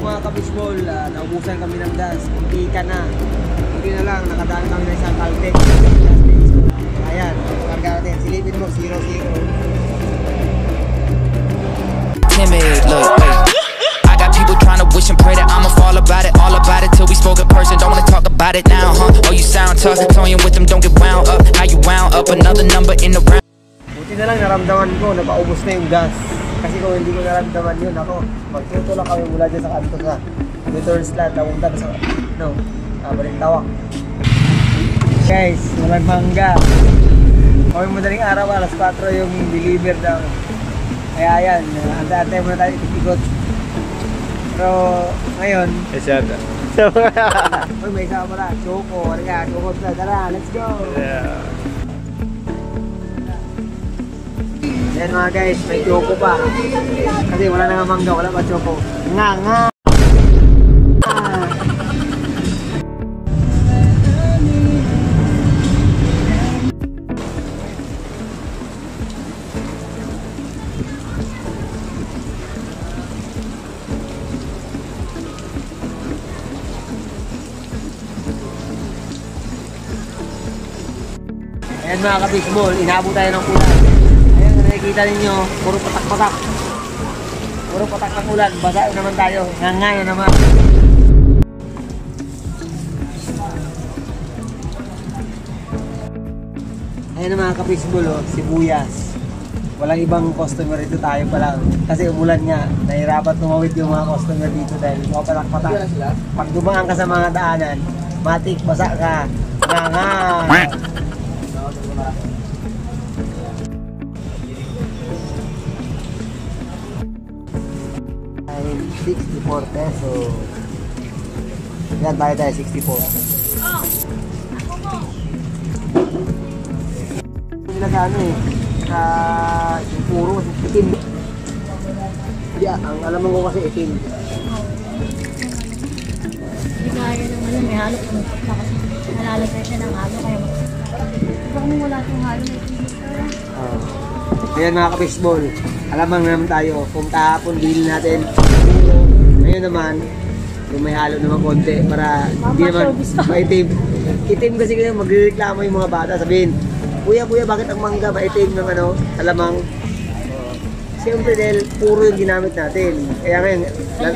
mga kabisbol, naubusan kami ng gas. Hindi ka na. Hindi na lang, nakadaan kami ng isang Caltex. Ayan, karga natin. Silipin mo, 0-0. Timid, look, wait. I got people trying to wish and pray that I'ma fall about it, all about it till we spoke in person. Don't wanna talk about it now, huh? Oh, you sound tough, toying with them, don't get wound up. How you wound up another number in the round? Buti na lang naramdaman ko na paubos na yung gas. Kasi kung hindi ko naramdaman yun, ako, magtutulak kami mula dyan sa kanto sa return slot, napunta sa, Balintawak. Guys, walang mangga. Kami madaling araw, alas 4 yung deliver daw. Kaya yan, ante-ante muna tayo itikot. Pero ngayon, uy, may isa pala, Choco, warga, Choco na, tara, let's go! Yeah. Ayan mga guys, may Choco pa. Kasi wala na nga mangga, wala pa Choco. Nga! Ayan mga kabisbol, inabot tayo ng ulan. Ayan, nakikita ninyo, puro patak-patak. Puro patak ng ulan, basa naman tayo. Nga na naman. Ayan mga kabisbol, oh, sibuyas. Walang ibang customer dito, tayo pa lang. Kasi umulan nga, nahirapat tumawid yung mga customer dito dahil mga patak-patak. Pag dumaan ka sa mga daanan, matik, basa ka. Nga! Ay, 64 pesos. Yan, tayo 64. Nila sa ano eh, sa yung puro, itim. Yeah, ang alam mo ko kasi itim. Hindi kaya ng ano, may halo kung nalalagay siya ng halo, kaya kung wala siyang halo, may tigil tayo. Ayan mga kabisbol, alamang naman tayo kung kahapon bilhin natin. Ngayon naman, kung may halo naman konti para hindi naman maitim. Itim kasi kayo, magreklamo yung mga bata, sabihin, Kuya, bakit ang mangga maitim ng ano, alamang? Siyempre dahil puro yung ginamit natin. Kaya ngayon,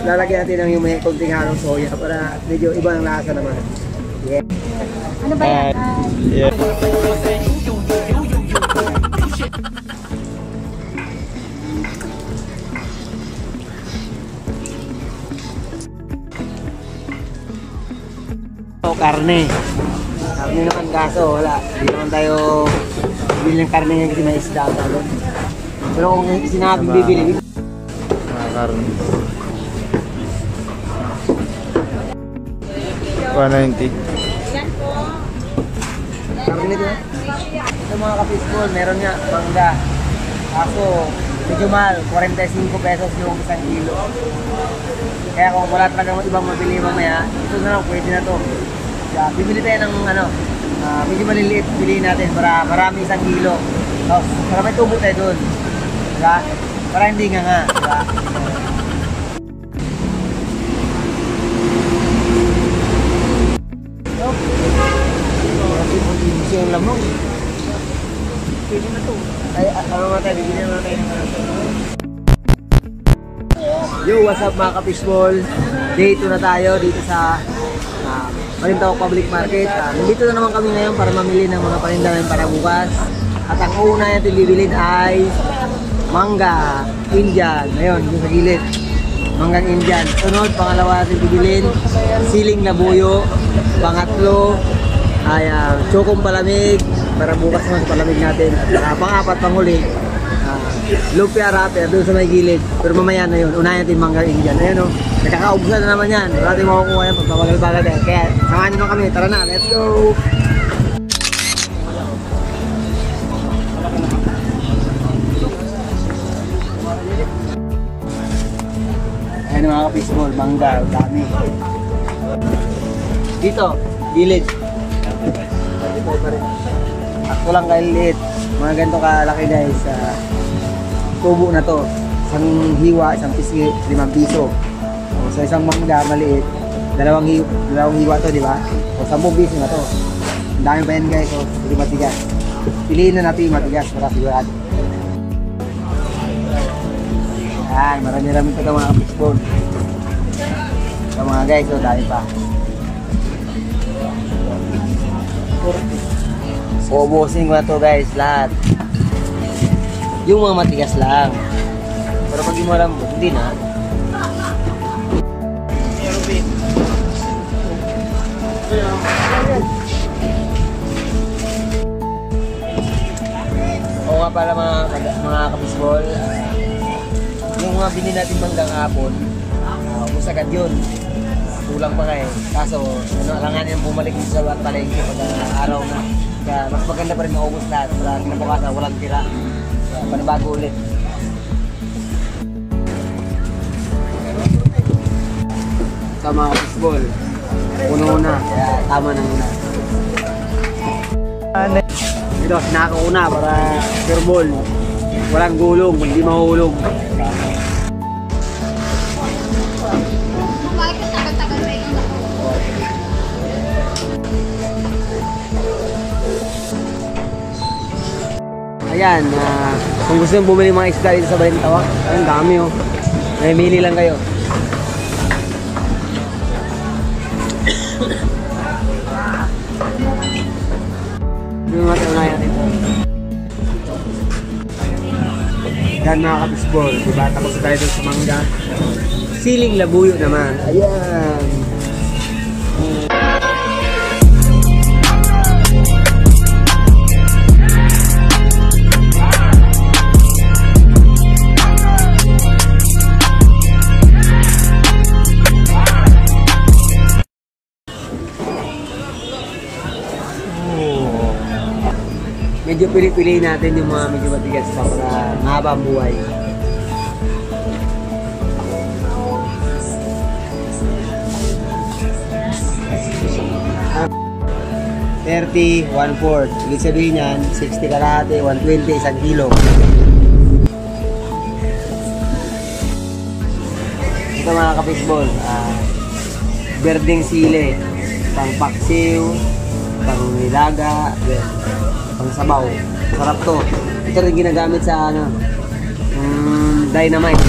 lalagyan natin ng yung may konting halong soya para medyo iba ang lasa naman. Yeah. Ano ba yan? Yeah. Karne. Karne naman kaso, wala. Hindi naman tayo bibili ng karne ngayon kasi may isda talo. Pero kung sinabi bibili, Mga karne. 190. karne ito. Ito mga ka-fishball, meron nga, mangga. Kaso, medyo mahal, 45 pesos yung 1 kilo. Kaya kung wala talagang ibang mabili mamaya, ito na lang, pwede na to. Kaya bibili tayo ng ano, medyo maliliit, piliin natin para marami 1 kilo. Tapos, para may tubo tayo dun. Diba? Para hindi nga. Diba? Kasi yung lamang. Pwede na to. Ay, ano nga tayo, bibili na tayo ng ano. Yo, what's up mga ka-fishball? Day 2 na tayo dito sa Balintawak Public Market. Nandito na naman kami ngayon para mamili ng mga paninda namin para bukas. At ang una natin bibilin ay mangga Indian. Ayun, yung sa gilid. Manggang Indian. Sunod, pangalawa natin bibilin siling labuyo. Pangatlo ay chokong palamig para bukas naman sa palamig natin. At pang-apat, panghuli, lumpia wrapper doon sa may gilid. Pero mamaya na yun, unahin natin manggang Indian. Ayan o, nakakaubusan na naman yan. Wala natin makukuha yan pagbabagal-bagal yan. Kaya samahan nyo kami, tara na, let's go! Ayan mga ka-fishball, mangga, dami. Dito, gilid. Dito pa rin. Ako lang kaliliit. Mga ganito kalaki guys. Tubo na to. Isang hiwa, isang pisngi, 5 piso. So isang mangga maliit, dalawang hiwa to, di ba? O 10 piso na to. Ang dami pa yan guys, so hindi matigas. Piliin na natin yung matigas para sigurado. Yan, marami-rami pa ito mga fishball. So mga guys, so dami pa. Uubusin ko na to guys, lahat. Yung mga matigas lang. Pero pag di mo alam, hindi na. Oo nga pala mga kabisbol, yung mga binili natin manggang hapon, ubos agad yun. Kulang pa nga eh. Kaso, alangan yung bumalik sa palengke pag araw na. Kaya mas maganda pa rin maubos lahat. Para kinabukasan, walang tira. Kaya panabago ulit. Sa mga kabisbol, una-una. Kaya tama na muna. Ito, sinakauna para pure ball. Walang gulong, hindi mahulog. Ayan, kung gusto nyo bumili mga isda dito sa Balintawak, ayun, dami oh. Namimili lang kayo. Yung mga taunayan dito. Yan mga kabisbol, diba? Tapos tayo dito sa mangga. Siling labuyo naman. Ayan. Medyo pili-pili natin yung mga medyo matigas pa para mahaba ang buhay. $30, 1/4. Ibig sabihin yan, 60 kalahati, 120, 1 kilo. Ito mga kabisbol, berdeng sile, pang paksiw, pang nilaga, pang sabaw. Sarap to. Ito rin ginagamit sa ano, dynamite.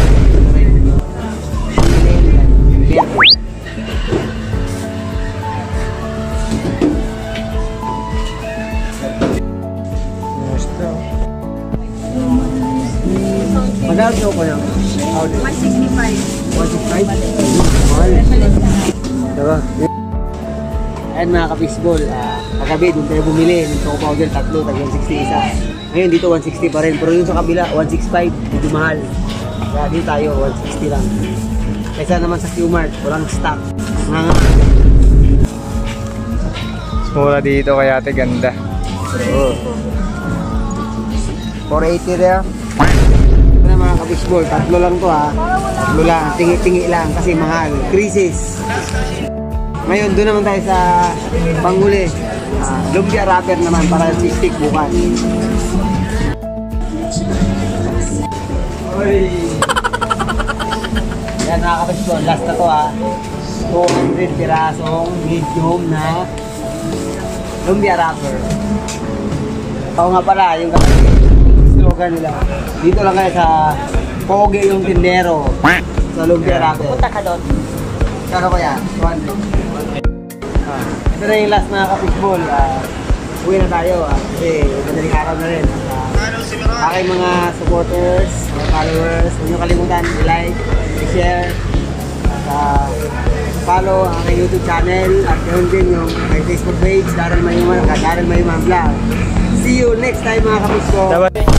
Magkano siya ko lang? 165. 165? Mahal. Diba? Ayan mga kabisbol, kagabi doon tayo bumili ng choco powder, tatlo, tag 160 isa. Ngayon dito 160 pa rin, pero yung sa kabila 165, medyo mahal. Kaya dito tayo 160 lang. Kaysa naman sa Q-Mart, walang stock. Nga. Mura dito kaya ate, ganda. Oo. 480 rin. Ito na mga kabisbol, tatlo lang to ha. Tatlo lang, tingi-tingi lang kasi mahal. Crisis. Ngayon, doon naman tayo sa panghuli. Lumpia wrapper naman para sa stick bukas. Yan mga kabisbol, last na to ha. 200 pirasong medium na lumpia wrapper. Oo nga pala, yung slogan nila. Dito lang kayo sa Poge yung Tindero. Sa lumpia wrapper. Punta ka doon. Kano ko yan? 100. Ito na yung last mga ka-fishball. Uwi na tayo kasi madaling araw na rin. Aking mga supporters, mga followers, huwag nyo kalimutan i-like, i-share, at follow ang aking YouTube channel at yun din yung Facebook page, Darren Mayuman Vlog. See you next time mga ka-fishball.